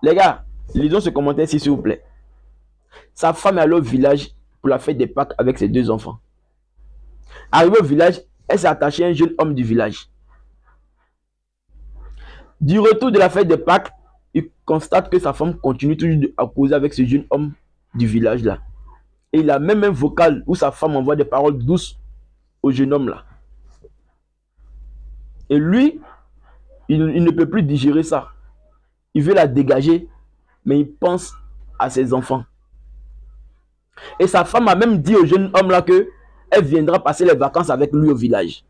Les gars, lisons ce commentaire ici, s'il vous plaît. Sa femme est allée au village pour la fête des Pâques avec ses 2 enfants. Arrivée au village, elle s'est attachée à un jeune homme du village. Du retour de la fête des Pâques, il constate que sa femme continue toujours à causer avec ce jeune homme du village là. Et il a même un vocal où sa femme envoie des paroles douces au jeune homme là. Et lui, il ne peut plus digérer ça. Il veut la dégager, mais il pense à ses enfants. Et sa femme a même dit au jeune homme là que elle viendra passer les vacances avec lui au village.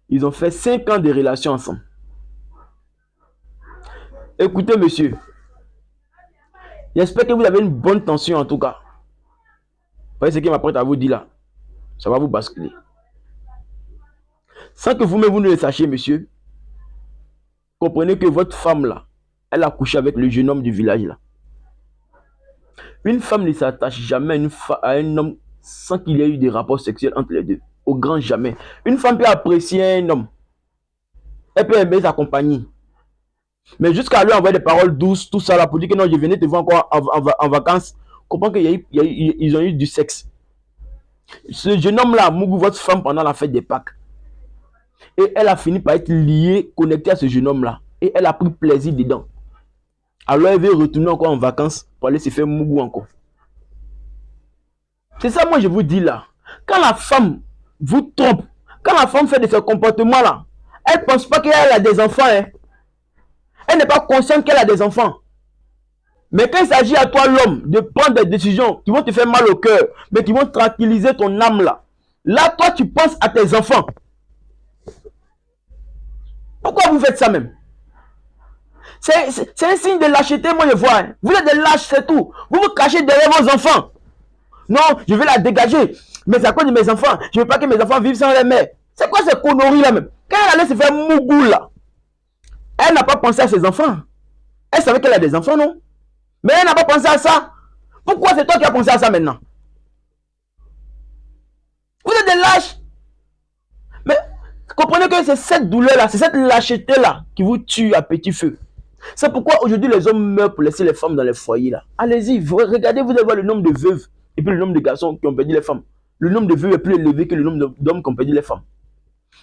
Ils ont fait 5 ans de relation ensemble. Écoutez, monsieur, j'espère que vous avez une bonne tension en tout cas. Vous voyez ce qu'il m'apprête à vous dire là. Ça va vous basculer. Sans que vous-même vous ne le sachiez, monsieur, comprenez que votre femme là, elle a couché avec le jeune homme du village là. Une femme ne s'attache jamais à un homme sans qu'il y ait eu des rapports sexuels entre les deux. Au grand jamais. Une femme peut apprécier un homme. Elle peut aimer sa compagnie. Mais jusqu'à lui envoyer des paroles douces, tout ça là, pour dire que non, je venais te voir encore en vacances. Comprends qu'ils ont eu du sexe. Ce jeune homme là a mouru votre femme pendant la fête des Pâques. Et elle a fini par être liée, connectée à ce jeune homme là. Et elle a pris plaisir dedans. Alors elle veut retourner encore en vacances pour aller se faire mougou encore. C'est ça, moi je vous dis là. Quand la femme vous trompe, quand la femme fait de ce comportement là, elle ne pense pas qu'elle a des enfants. Hein. Elle n'est pas consciente qu'elle a des enfants. Mais quand il s'agit à toi, l'homme, de prendre des décisions qui vont te faire mal au cœur, mais qui vont tranquilliser ton âme là, là, toi, tu penses à tes enfants. Pourquoi vous faites ça même? C'est un signe de lâcheté, moi je vois. Hein. Vous êtes des lâches, c'est tout. Vous vous cachez derrière vos enfants. Non, je vais la dégager. Mais c'est à cause de mes enfants. Je ne veux pas que mes enfants vivent sans les mères. C'est quoi ces conneries là même? Quand elle allait se faire mougou là, elle n'a pas pensé à ses enfants. Elle savait qu'elle a des enfants, non? Mais elle n'a pas pensé à ça. Pourquoi c'est toi qui as pensé à ça maintenant? Vous êtes des lâches. Mais comprenez que c'est cette douleur-là, c'est cette lâcheté-là qui vous tue à petit feu. C'est pourquoi aujourd'hui les hommes meurent pour laisser les femmes dans les foyers là. Allez-y, regardez, vous allez voir le nombre de veuves et puis le nombre de garçons qui ont perdu les femmes. Le nombre de veuves est plus élevé que le nombre d'hommes qui ont perdu les femmes.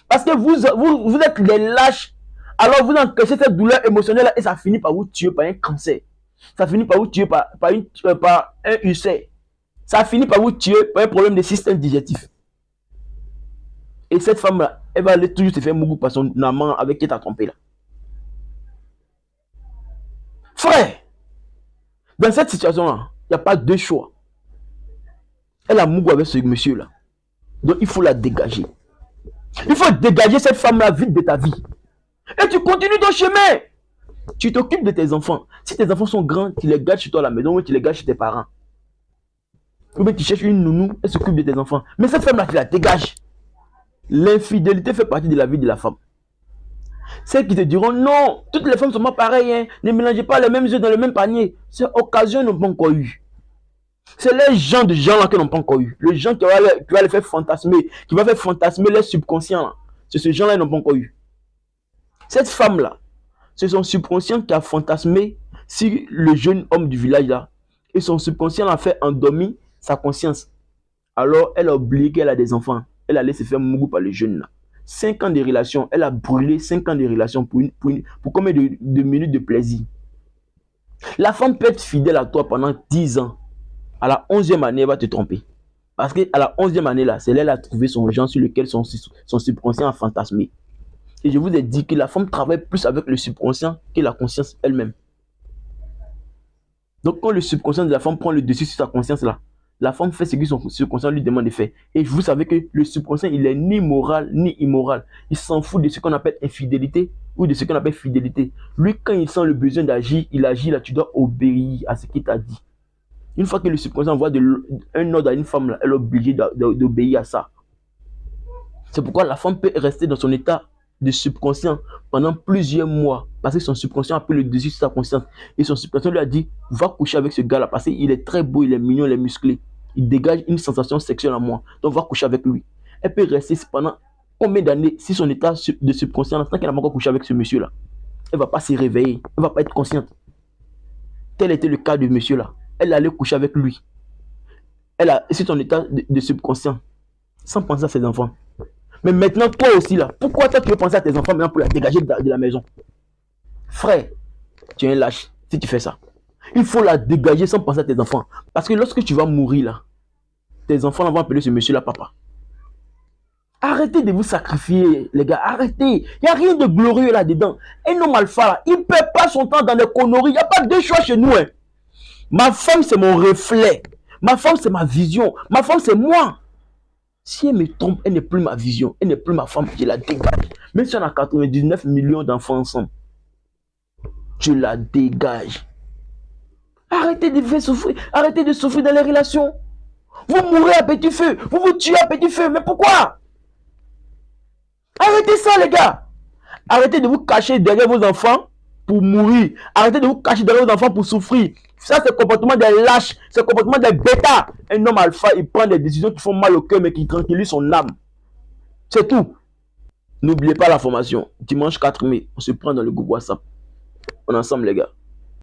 Parce que vous êtes des lâches. Alors vous encaissez cette douleur émotionnelle et ça finit par vous tuer par un cancer. Ça finit par vous tuer par un ulcère. Ça finit par vous tuer par un problème de système digestif. Et cette femme-là, elle va aller toujours se faire mougou par son amant avec qui tu as trompé là. Frère, dans cette situation-là, il n'y a pas deux choix. Elle a mougou avec ce monsieur-là. Donc il faut la dégager. Il faut dégager cette femme-là vite de ta vie. Et tu continues ton chemin. Tu t'occupes de tes enfants. Si tes enfants sont grands, tu les gardes chez toi à la maison ou tu les gardes chez tes parents. Ou bien tu cherches une nounou, elle s'occupe de tes enfants. Mais cette femme-là, tu la dégages. L'infidélité fait partie de la vie de la femme. Celles qui te diront non, toutes les femmes sont pas pareilles. Hein. Ne mélangez pas les mêmes œufs dans le même panier. C'est occasion n'ont pas encore eu. C'est les gens de gens là qui n'ont pas encore eu. Les gens qui va les faire fantasmer, qui va faire fantasmer les subconscients. C'est ces gens-là qui n'ont pas encore eu. Cette femme-là, c'est son subconscient qui a fantasmé sur le jeune homme du village là. Et son subconscient a fait endormir sa conscience. Alors, elle a oublié qu'elle a des enfants. Elle allait se faire mougou par le jeune là. 5 ans de relation. Elle a brûlé 5 ans de relation pour combien de minutes de plaisir. La femme peut être fidèle à toi pendant 10 ans. À la 11e année, elle va te tromper. Parce qu'à la 11e année là, c'est là qu'elle a trouvé son genre sur lequel son subconscient a fantasmé. Et je vous ai dit que la femme travaille plus avec le subconscient que la conscience elle-même. Donc quand le subconscient de la femme prend le dessus sur sa conscience là, la femme fait ce que son subconscient lui demande de faire. Et vous savez que le subconscient, il est ni moral ni immoral. Il s'en fout de ce qu'on appelle infidélité ou de ce qu'on appelle fidélité. Lui, quand il sent le besoin d'agir, il agit là, tu dois obéir à ce qu'il t'a dit. Une fois que le subconscient envoie un ordre à une femme, là, elle est obligée d'obéir à ça. C'est pourquoi la femme peut rester dans son état de subconscient pendant plusieurs mois parce que son subconscient a pris le dessus sur sa conscience et son subconscient lui a dit va coucher avec ce gars là parce qu'il est très beau, il est mignon, il est musclé, il dégage une sensation sexuelle en moi, donc va coucher avec lui. Elle peut rester pendant combien d'années si son état de subconscient tant qu'elle n'a pas encore couché avec ce monsieur là. Elle ne va pas se réveiller. Elle ne va pas être consciente. Tel était le cas de monsieur là. Elle allait coucher avec lui. C'est son état de subconscient. Sans penser à ses enfants. Mais maintenant, toi aussi là, pourquoi toi tu veux penser à tes enfants maintenant pour la dégager de la maison? Frère, tu es un lâche si tu fais ça. Il faut la dégager sans penser à tes enfants. Parce que lorsque tu vas mourir là, tes enfants vont appeler ce monsieur là papa. Arrêtez de vous sacrifier, les gars. Arrêtez. Il n'y a rien de glorieux là-dedans. Un homme alpha, là, il ne perd pas son temps dans les conneries. Il n'y a pas deux choix chez nous. Hein. Ma femme, c'est mon reflet. Ma femme, c'est ma vision. Ma femme, c'est moi. Si elle me trompe, elle n'est plus ma vision. Elle n'est plus ma femme. Je la dégage. Même si on a 99 millions d'enfants ensemble, je la dégage. Arrêtez de faire souffrir. Arrêtez de souffrir dans les relations. Vous mourrez à petit feu. Vous vous tuez à petit feu. Mais pourquoi? Arrêtez ça, les gars. Arrêtez de vous cacher derrière vos enfants pour mourir. Arrêtez de vous cacher derrière vos enfants pour souffrir. Ça, c'est le comportement des lâches. C'est le comportement des bêtas. Un homme alpha, il prend des décisions qui font mal au cœur, mais qui tranquillisent son âme. C'est tout. N'oubliez pas la formation. Dimanche 4 mai, on se prend dans le groupe WhatsApp. On est ensemble, les gars.